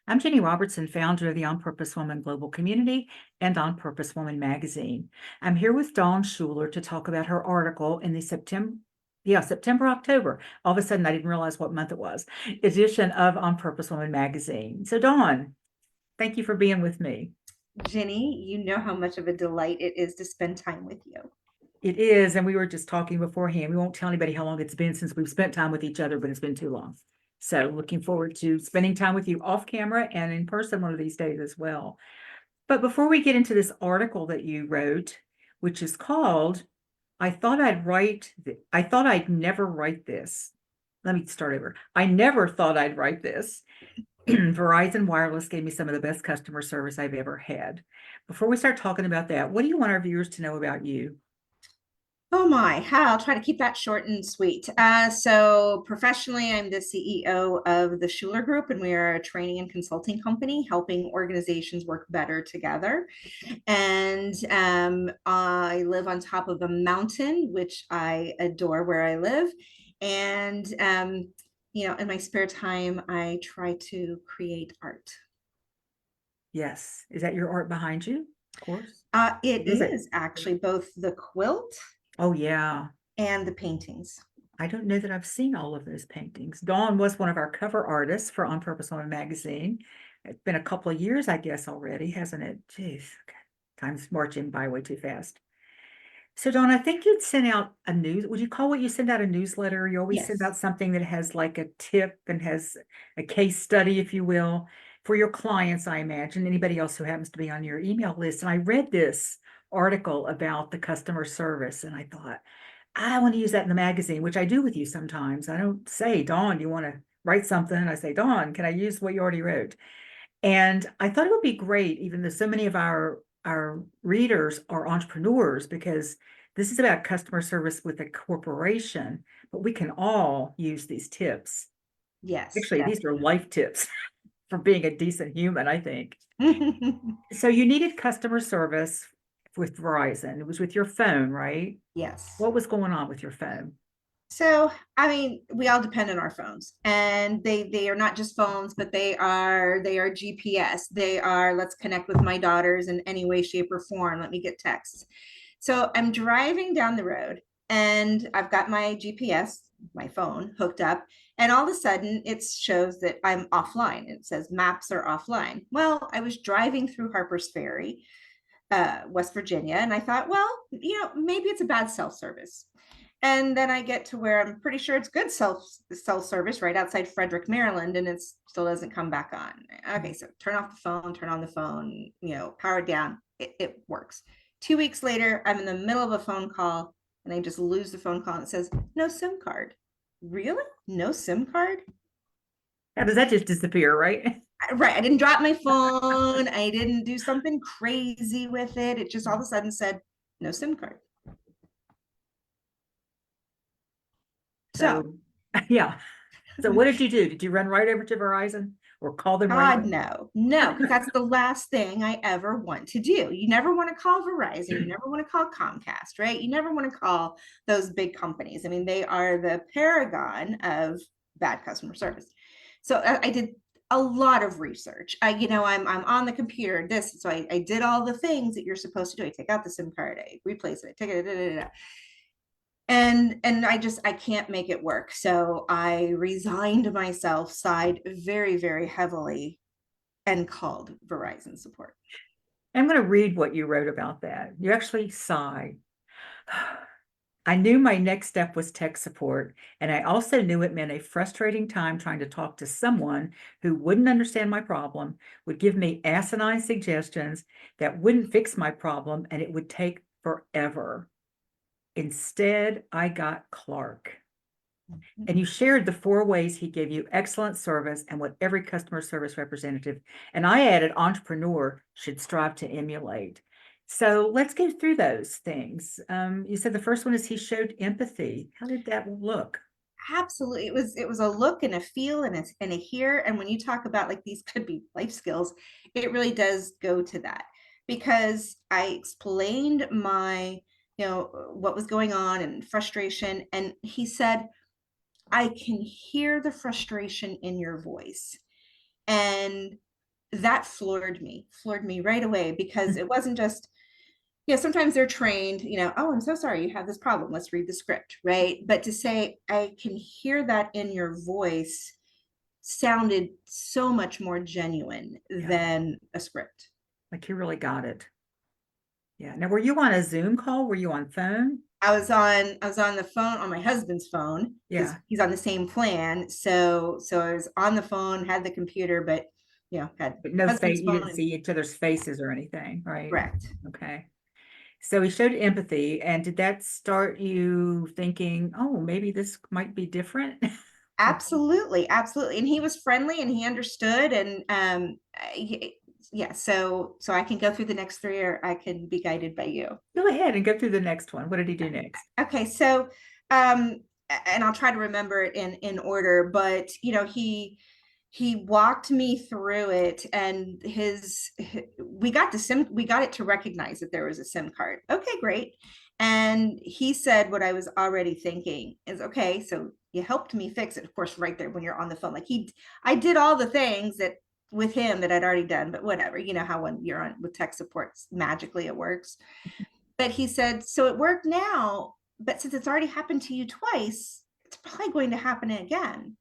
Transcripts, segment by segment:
I'm Ginny Robertson, founder of the On Purpose Woman Global Community and On Purpose Woman magazine. I'm here with Dawn Shuler to talk about her article in the October. All of a sudden, I didn't realize what month it was, edition of On Purpose Woman magazine. So Dawn, thank you for being with me. Ginny, you know how much of a delight it is to spend time with you. It is, and we were just talking beforehand. We won't tell anybody how long it's been since we've spent time with each other, but it's been too long. So looking forward to spending time with you off camera and in person one of these days as well. But before we get into this article that you wrote, which is called, I thought I'd never write this. Let me start over. I never thought I'd write this. Verizon Wireless gave me some of the best customer service I've ever had. Before we start talking about that, what do you want our viewers to know about you? Oh my, I'll try to keep that short and sweet. So professionally, I'm the CEO of the Shuler Group, and we are a training and consulting company helping organizations work better together. And I live on top of a mountain, which I adore where I live. And in my spare time, I try to create art. Yes. Is that your art behind you? Of course. It What is it? is actually both the quilt Oh, yeah. and the paintings. I don't know that I've seen all of those paintings. Dawn was one of our cover artists for On Purpose Woman magazine. It's been a couple of years, I guess, already, hasn't it? Jeez, time's marching by way too fast. So, Dawn, I think you'd send out would you call what you send out a newsletter? You always send Yes. out something that has like a tip and has a case study, if you will, for your clients, I imagine, anybody else who happens to be on your email list. And I read this article about the customer service, and I thought, I want to use that in the magazine, which I do with you sometimes. I don't say, Dawn, do you want to write something? I say, Dawn, can I use what you already wrote? And I thought it would be great, even though so many of our readers are entrepreneurs, because this is about customer service with a corporation, but we can all use these tips. Yes, Actually, these are life tips for being a decent human, I think. definitely. So you needed customer service with Verizon. It was with your phone, right? Yes. What was going on with your phone? So, I mean, we all depend on our phones, and they are not just phones, but they are GPS. They are, let's connect with my daughters in any way, shape, or form. Let me get texts. So I'm driving down the road, and I've got my GPS, my phone, hooked up, and all of a sudden it shows that I'm offline. It says maps are offline. Well, I was driving through Harper's Ferry, West Virginia, and I thought, well, maybe it's a bad self-service. And then I get to where I'm pretty sure it's good self-service right outside Frederick, Maryland, and it still doesn't come back on. Okay, so turn off the phone, turn on the phone, power it down. It works. 2 weeks later, I'm in the middle of a phone call, and I just lose the phone call, and it says no SIM card. Really? No SIM card? How does that just disappear, right? Right. I didn't drop my phone. I didn't do something crazy with it. It just all of a sudden said no SIM card. So So, yeah. So what did you do? Did you run right over to Verizon or call them right God, away? no, no, because that's the last thing I ever want to do. You never want to call Verizon. You never want to call Comcast, right? You never want to call those big companies. I mean, they are the paragon of bad customer service. So I did a lot of research. I'm on the computer. So I did all the things that you're supposed to do. I take out the SIM card, I replace it, I take it, da, da, da, da. And I can't make it work. So I resigned myself, sighed very, very heavily, and called Verizon support. I'm going to read what you wrote about that. You actually sighed. I knew my next step was tech support, and I also knew it meant a frustrating time trying to talk to someone who wouldn't understand my problem, would give me asinine suggestions that wouldn't fix my problem, and it would take forever. Instead, I got Clark. And you shared the 4 ways he gave you excellent service and what every customer service representative, and I added entrepreneur, should strive to emulate. So let's go through those things. You said the first one is he showed empathy. How did that look? Absolutely. It was a look and a feel and a hear. And when you talk about like these could be life skills, it really does go to that, because I explained what was going on and frustration. And he said, I can hear the frustration in your voice. And that floored me right away, because it wasn't just, sometimes they're trained, oh, I'm so sorry you have this problem, let's read the script, right? But to say, I can hear that in your voice, sounded so much more genuine Yeah, than a script. like he really got it. Yeah. Now, were you on a Zoom call? Were you on phone? I was on the phone, on my husband's phone, because Yeah, he's on the same plan. So I was on the phone, had the computer, but had but no face. husband's You phone didn't and see each other's faces or anything, right? correct. Okay. So he showed empathy, and did that start you thinking, oh, maybe this might be different? Absolutely, absolutely. And he was friendly and he understood. And yeah, so I can go through the next three, or I can be guided by you. Go ahead and go through the next one. What did he do next? Okay, so and I'll try to remember it in order, but he walked me through it, and we got the sim we got it to recognize that there was a SIM card. Okay, great. And he said what I was already thinking is, okay, so you helped me fix it, of course, right there when you're on the phone. Like I did all the things that with him that I'd already done, but whatever, you know how when you're on with tech support, magically it works. But he said, so it worked now, but since it's already happened to you twice, it's probably going to happen again.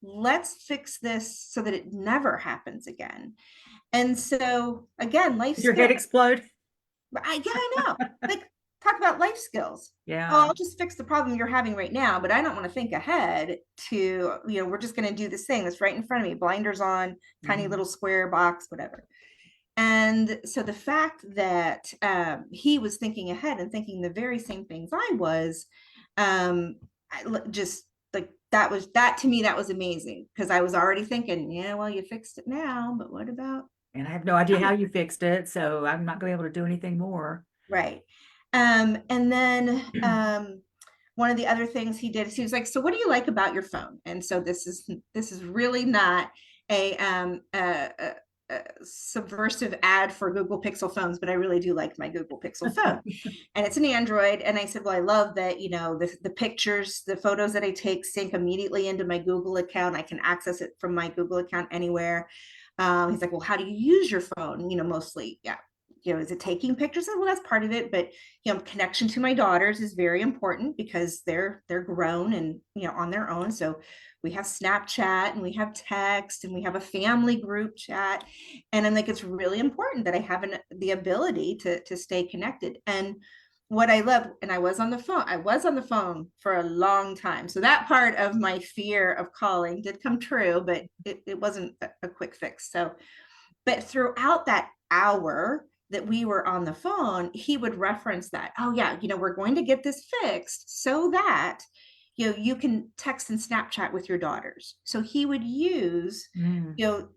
Let's fix this so that it never happens again. And so again, life Did your skills. head explode? Yeah, I know. Like, talk about life skills. Oh, Yeah. I'll just fix the problem you're having right now, but I don't want to think ahead to, we're just going to do this thing that's right in front of me, blinders on, tiny Mhm. little square box, whatever. And so the fact that he was thinking ahead and thinking the very same things I was, just like that to me, that was amazing, because I was already thinking, yeah, well, you fixed it now, but what about And I have no idea how you fixed it, so I'm not going to be able to do anything more. right? And then one of the other things he did is he was like, so what do you like about your phone? And so this is really not a subversive ad for Google Pixel phones, but I really do like my Google Pixel phone. And it's an Android. And I said, well, I love that, the pictures, the photos that I take sync immediately into my Google account. I can access it from my Google account anywhere. He's like, well, how do you use your phone? Mostly, yeah. Is it taking pictures? Well, that's part of it, but connection to my daughters is very important, because they're grown and on their own. So we have Snapchat and we have text and we have a family group chat, and I'm like, it's really important that I have the ability to stay connected. And what I love, and I was on the phone for a long time, so that part of my fear of calling did come true, but it wasn't a quick fix. So but throughout that hour that we were on the phone, he would reference that, oh yeah, we're going to get this fixed so that you can text and Snapchat with your daughters. So he would use, Mm.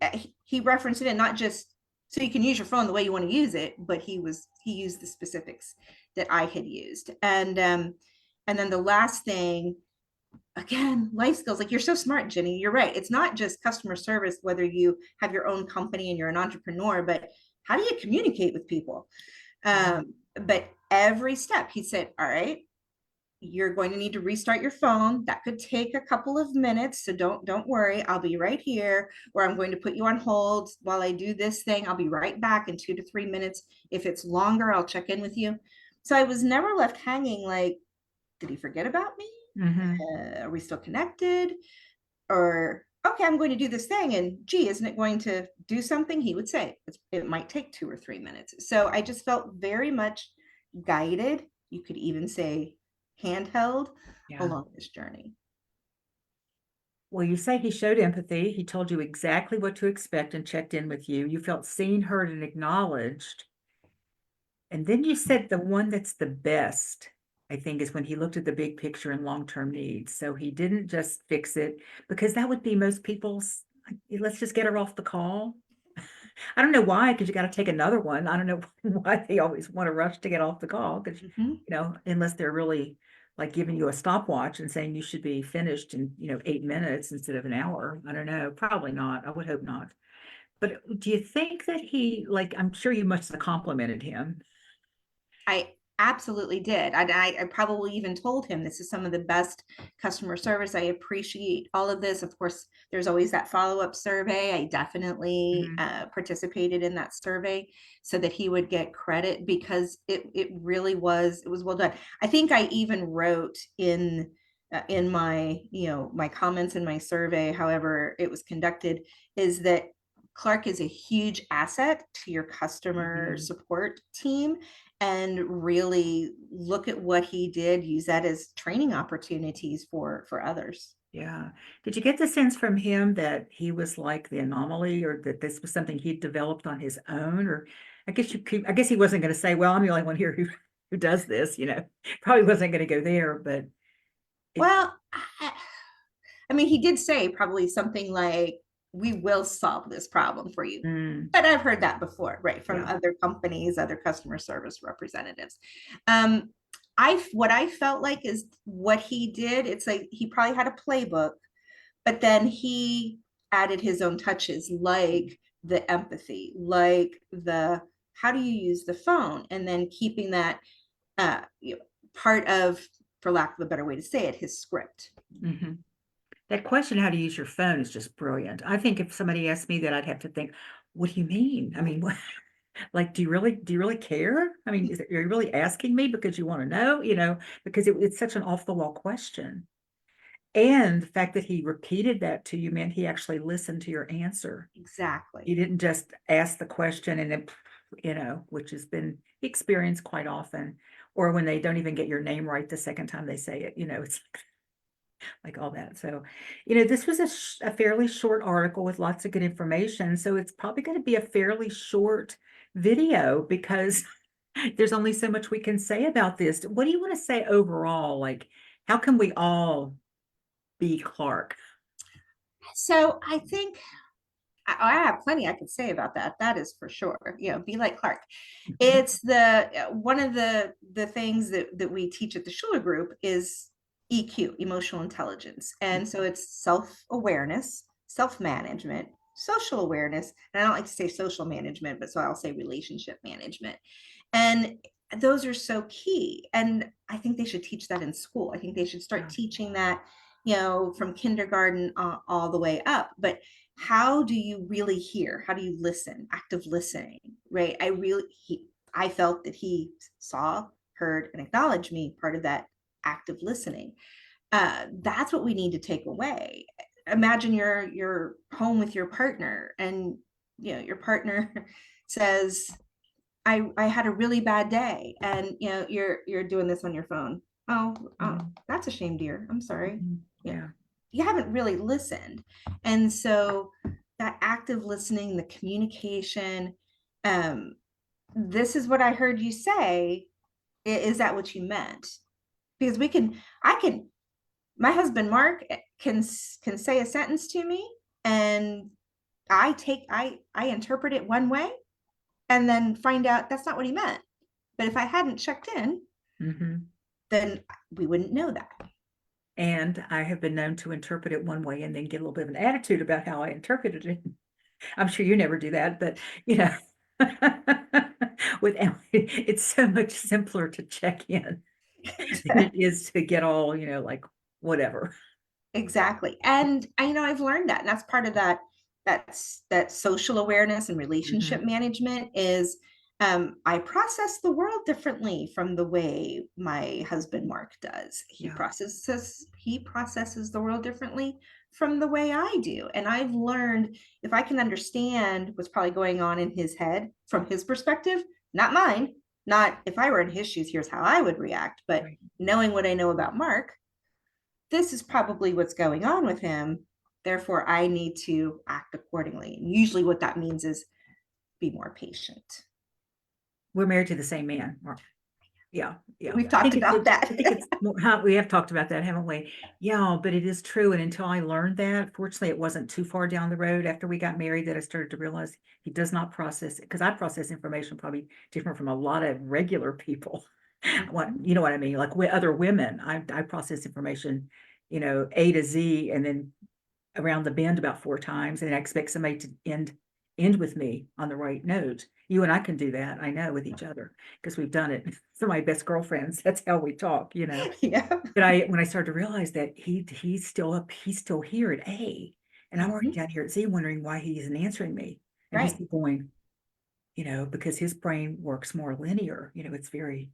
he referenced it, and not just so you can use your phone the way you want to use it, but he used the specifics that I had used. And then the last thing, again, life skills. Like, you're so smart, Ginny. You're right. It's not just customer service, whether you have your own company and you're an entrepreneur, but how do you communicate with people? Yeah. But every step, he said, all right, you're going to need to restart your phone. That could take a couple of minutes. So don't worry. I'll be right here, or I'm going to put you on hold while I do this thing. I'll be right back in 2 to 3 minutes. If it's longer, I'll check in with you. So I was never left hanging like, did he forget about me? Hmm. Are we still connected? Or, okay, I'm going to do this thing, and gee, isn't it going to do something? He would say it might take 2 or 3 minutes. So I just felt very much guided. You could even say handheld Yeah. along this journey. Well, you say he showed empathy. He told you exactly what to expect and checked in with you. You felt seen, heard, and acknowledged. And then you said the one that's the best, I think, is when he looked at the big picture and long-term needs. So he didn't just fix it, because that would be most people's, like, let's just get her off the call. I don't know why, because you got to take another one. I don't know why they always want to rush to get off the call, because, Mhm. unless they're really like giving you a stopwatch and saying you should be finished in, 8 minutes instead of an hour. I don't know. Probably not. I would hope not. But do you think that he, like, I'm sure you must have complimented him. I absolutely did. I probably even told him, this is some of the best customer service. I appreciate all of this. Of course, There's always that follow-up survey. I definitely Mhm. participated in that survey so that he would get credit, because it really was, it was well done. I think I even wrote in my, my comments in my survey, however it was conducted, is that Clark is a huge asset to your customer Mhm. support team, and really look at what he did, use that as training opportunities for others. Yeah. Did you get the sense from him that he was like the anomaly, or that this was something he'd developed on his own? Or I guess he wasn't going to say, well, I'm the only one here who does this, probably wasn't going to go there, but it, Well, I mean, he did say probably something like, we will solve this problem for you. mm, But I've heard that before, right, from yeah. other companies, other customer service representatives. Um, what I felt like is what he did, it's like he probably had a playbook, but then he added his own touches, like the empathy, like the how do you use the phone, and then keeping that part of, for lack of a better way to say it, his script. Mhm. That question, how to use your phone, is just brilliant. I think if somebody asked me that, I'd have to think, what do you mean? I mean, what, like, do you really care? I mean, are you really asking me because you want to know, because it's such an off the wall question. And the fact that he repeated that to you meant he actually listened to your answer. He Exactly. didn't just ask the question and then, which has been experienced quite often, or when they don't even get your name right the second time they say it, it's like all that. So, this was a fairly short article with lots of good information. So it's probably going to be a fairly short video because there's only so much we can say about this. What do you want to say overall? Like, how can we all be Clark? So I think I have plenty I could say about that. That is for sure. Be like Clark. It's the one of the things that we teach at the Schuler group is EQ, emotional intelligence. And so it's self-awareness, self-management, social awareness. And I don't like to say social management, but so I'll say relationship management. And those are so key. And I think they should teach that in school. I think they should start Yeah. teaching that, from kindergarten all the way up. But how do you really hear? How do you listen? Active listening, right? I felt that he saw, heard, and acknowledged me, part of that active listening. That's what we need to take away. Imagine you're home with your partner, and your partner says, I had a really bad day, and you're doing this on your phone. Oh, Mhm. that's a shame, dear. I'm sorry. Mhm. Yeah, Yeah. you haven't really listened. And so that active listening, the communication, um, this is what I heard you say. Is that what you meant? Because I can, my husband Mark can say a sentence to me, and I interpret it one way, and then find out that's not what he meant. But if I hadn't checked in, Hmm. then we wouldn't know that. And I have been known to interpret it one way and then get a little bit of an attitude about how I interpreted it. I'm sure you never do that, but without it's so much simpler to check in than it is to get all, like whatever. Exactly. And I've learned that. And that's part of that social awareness and relationship Hmm. management is, I process the world differently from the way my husband Mark does. Yeah. He processes the world differently from the way I do. And I've learned, if I can understand what's probably going on in his head from his perspective, not mine, not if I were in his shoes, here's how I would react, but Right. knowing what I know about Mark, this is probably what's going on with him. Therefore, I need to act accordingly. And usually, what that means is be more patient. We're married to the same man. Yeah, yeah. We've talked about that. I think it's more, we have talked about that, haven't we? Yeah, but it is true. And until I learned that, fortunately, it wasn't too far down the road after we got married that I started to realize he does not process it, because I process information probably different from a lot of regular people. What, you know what I mean? Like with other women, I process information, A to Z, and then around the bend about 4 times, and I expect somebody to end with me on the right note. You and I can do that, I know, with each other, because we've done it. Some of my best girlfriends, that's how we talk. Yeah. But when I started to realize that he's still here at A, And I'm already Mhm. down here at Z wondering why he isn't answering me. And he's Right. going, because his brain works more linear, it's very,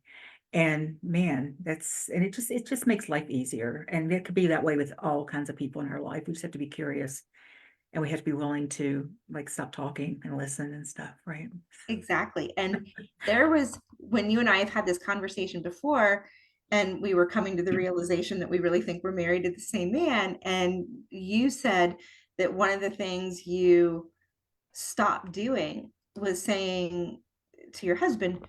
and man, and it just makes life easier. And it could be that way with all kinds of people in our life. We just have to be curious and we have to be willing to like stop talking and listen and stuff, right? Exactly. And there was, when you and I have had this conversation before, and we were coming to the realization that we really think we're married to the same man. And you said that one of the things you stopped doing was saying to your husband,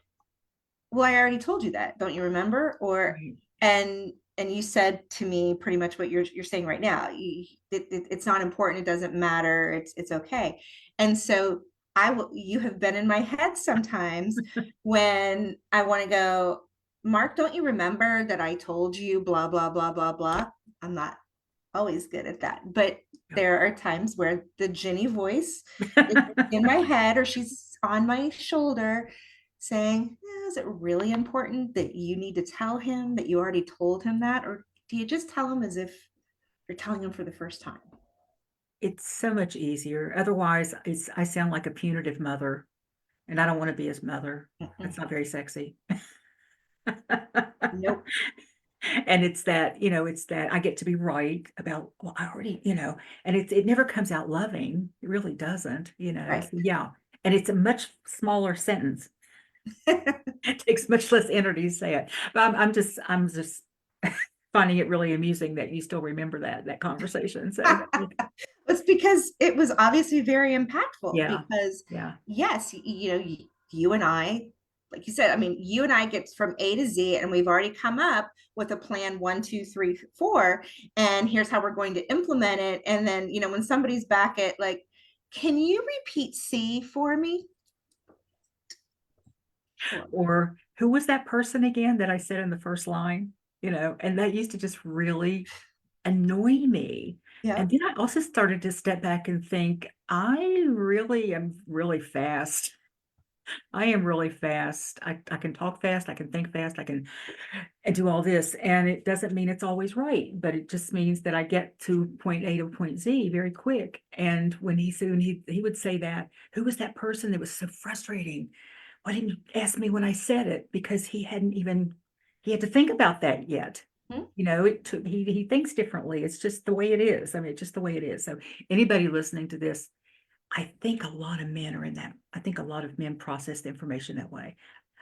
well, I already told you that, don't you remember? Or Right. and you said to me pretty much what you're saying right now. It's not important, it doesn't matter, it's okay. And so you have been in my head sometimes when I want to go, Mark, don't you remember that I told you blah blah blah blah blah? I'm not always good at that, but there are times where the Ginny voice is in my head, or she's on my shoulder saying, is it really important that you need to tell him that you already told him that? Or do you just tell him as if you're telling him for the first time? It's so much easier. Otherwise, I sound like a punitive mother, and I don't want to be his mother. Mm-mm. That's not very sexy. Nope. And it's that I get to be right about, well, I already, and it never comes out loving. It really doesn't, Right. So yeah. And it's a much smaller sentence. It takes much less energy to say it. But I'm just finding it really amusing that you still remember that conversation. So It's because it was obviously very impactful yeah, because yeah. yes, you and I, like you said, I mean, you and I get from A to Z and we've already come up with a plan 1, 2, 3, 4, and here's how we're going to implement it. And then, when somebody's back at like, can you repeat C for me? Sure. Or who was that person again that I said in the first line? And that used to just really annoy me. Yeah. And then I also started to step back and think, I really am really fast. I am really fast. I can talk fast. I can think fast. I can and do all this. And it doesn't mean it's always right, but it just means that I get to point A to point Z very quick. And when he would say that, who was that person that was so frustrating? Why didn't you ask me when I said it? Because he had to think about that yet. Hmm? He thinks differently. It's just the way it is. I mean, it's just the way it is. So anybody listening to this, I think a lot of men are in that. I think a lot of men process the information that way.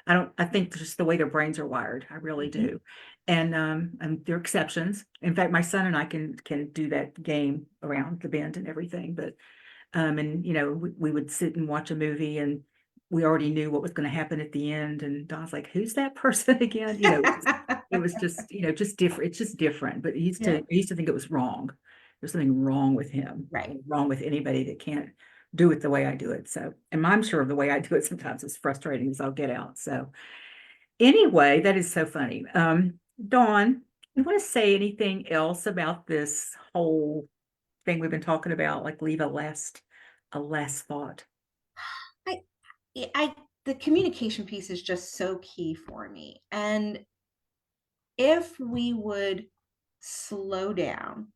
I think just the way their brains are wired. I really Mhm. do. And there are exceptions. In fact, my son and I can do that game around the bend and everything. But and we would sit and watch a movie and we already knew what was going to happen at the end. And Don's like, who's that person again? It was just, just different. It's just different. But Yeah. he used to think it was wrong. There's something wrong with him, Right. wrong with anybody that can't do it the way I do it. So, and I'm sure the way I do it sometimes is frustrating as I'll get out. So anyway, that is so funny. Dawn, you want to say anything else about this whole thing we've been talking about? Like leave a last thought. I, I, the communication piece is just so key for me. And if we would slow down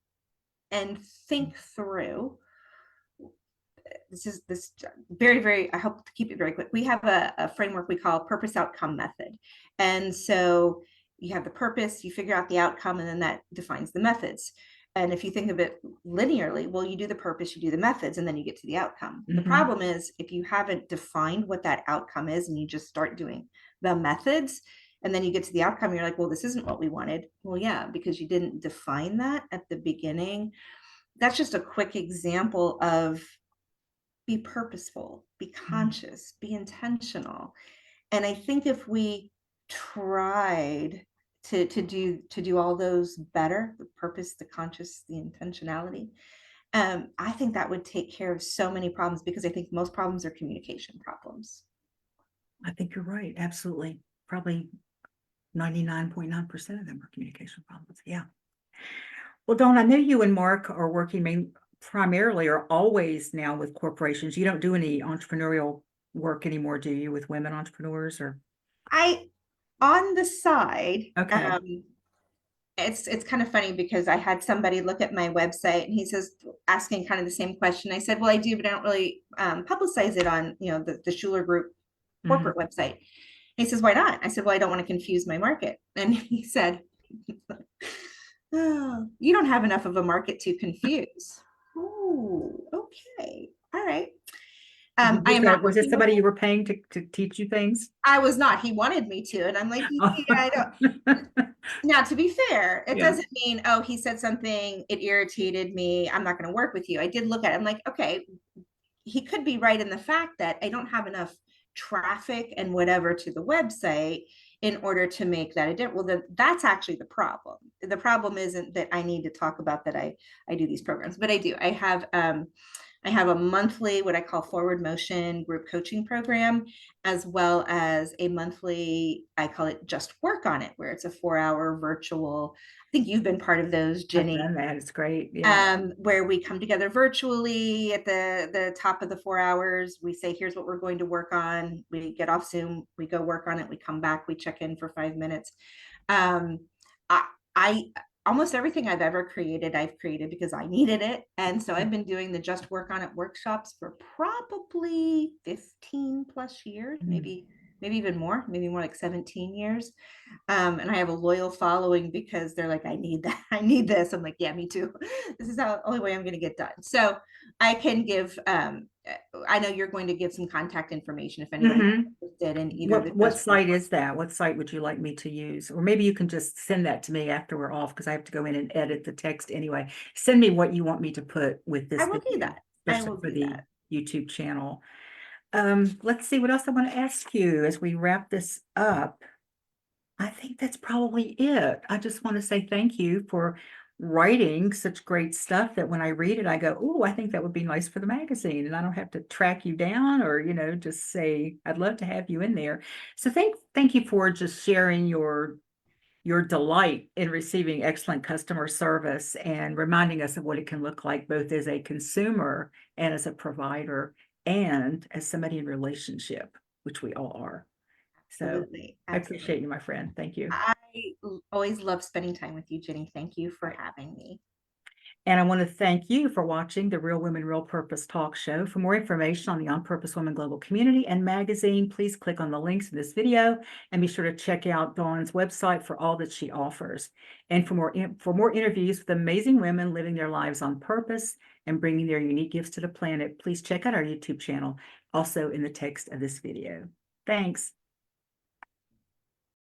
and think through, this very, very, I hope to keep it very quick. We have a framework we call purpose outcome method. And so you have the purpose, you figure out the outcome, and then that defines the methods. And if you think of it linearly, well, you do the purpose, you do the methods, and then you get to the outcome. The Mhm. problem is if you haven't defined what that outcome is and you just start doing the methods, and then you get to the outcome, you're like, well, this isn't what we wanted. Well, yeah, because you didn't define that at the beginning. That's just a quick example of be purposeful, be Mm. conscious, be intentional. And I think if we tried to do all those better, the purpose, the conscious, the intentionality, I think that would take care of so many problems because I think most problems are communication problems. I think you're right. Absolutely. Probably 99.9% of them are communication problems. Yeah. Well, Dawn, I know you and Mark are working primarily or always now with corporations. You don't do any entrepreneurial work anymore, do you, with women entrepreneurs or? I on the side, Okay. it's kind of funny because I had somebody look at my website and he says, asking kind of the same question. I said, well, I do, but I don't really publicize it on, the Shuler Group Mhm. corporate website. He says, why not? I said, well, I don't want to confuse my market. And he said, oh, you don't have enough of a market to confuse. Oh, okay. All right. I am not Was it working with somebody you him. were paying to teach you things? I was not. He wanted me to. And I'm like, Oh. yeah, I don't. Now, to be fair, it Yeah. doesn't mean, oh, he said something, it irritated me, I'm not going to work with you. I did look at it. I'm like, okay, he could be right in the fact that I don't have enough traffic and whatever to the website in order to make that a difference. Well, that's actually the problem. The problem isn't that I need to talk about that I do these programs, but I do. I have a monthly, what I call forward motion group coaching program, as well as a monthly, I call it just work on it, where it's a 4 hour virtual. I think you've been part of those, I've Ginny, done that. It's great. Yeah. where we come together virtually at the top of the 4 hours. We say, here's what we're going to work on. We get off Zoom, we go work on it. We come back, we check in for 5 minutes. Um, I, I almost everything I've ever created, I've created because I needed it. And so I've been doing the just work on it workshops for probably 15 plus years, Mm. maybe even more, maybe more like 17 years. And I have a loyal following because they're like, I need that. I need this. I'm like, yeah, me too. This is the only way I'm going to get done. So I can give, I know you're going to give some contact information if anybody's Mhm. interested in either the What just site is that? What site would you like me to use? Or maybe you can just send that to me after we're off because I have to go in and edit the text anyway. Send me what you want me to put with I this will do video, that. I especially will for do the that. YouTube channel. Let's see what else I want to ask you as we wrap this up. I think that's probably it. I just want to say thank you for writing such great stuff that when I read it, I go, oh, I think that would be nice for the magazine. And I don't have to track you down or, just say, I'd love to have you in there. So thank you for just sharing your delight in receiving excellent customer service and reminding us of what it can look like both as a consumer and as a provider and as somebody in relationship, which we all are. So Absolutely. I appreciate Absolutely. you, my friend. Thank you. I always love spending time with you, Jenny. Thank you for having me. And I want to thank you for watching the Real Women, Real Purpose talk show. For more information on the On Purpose Women Global Community and magazine, please click on the links in this video and be sure to check out Dawn's website for all that she offers. And for more interviews with amazing women living their lives on purpose and bringing their unique gifts to the planet, please check out our YouTube channel, also in the text of this video. Thanks.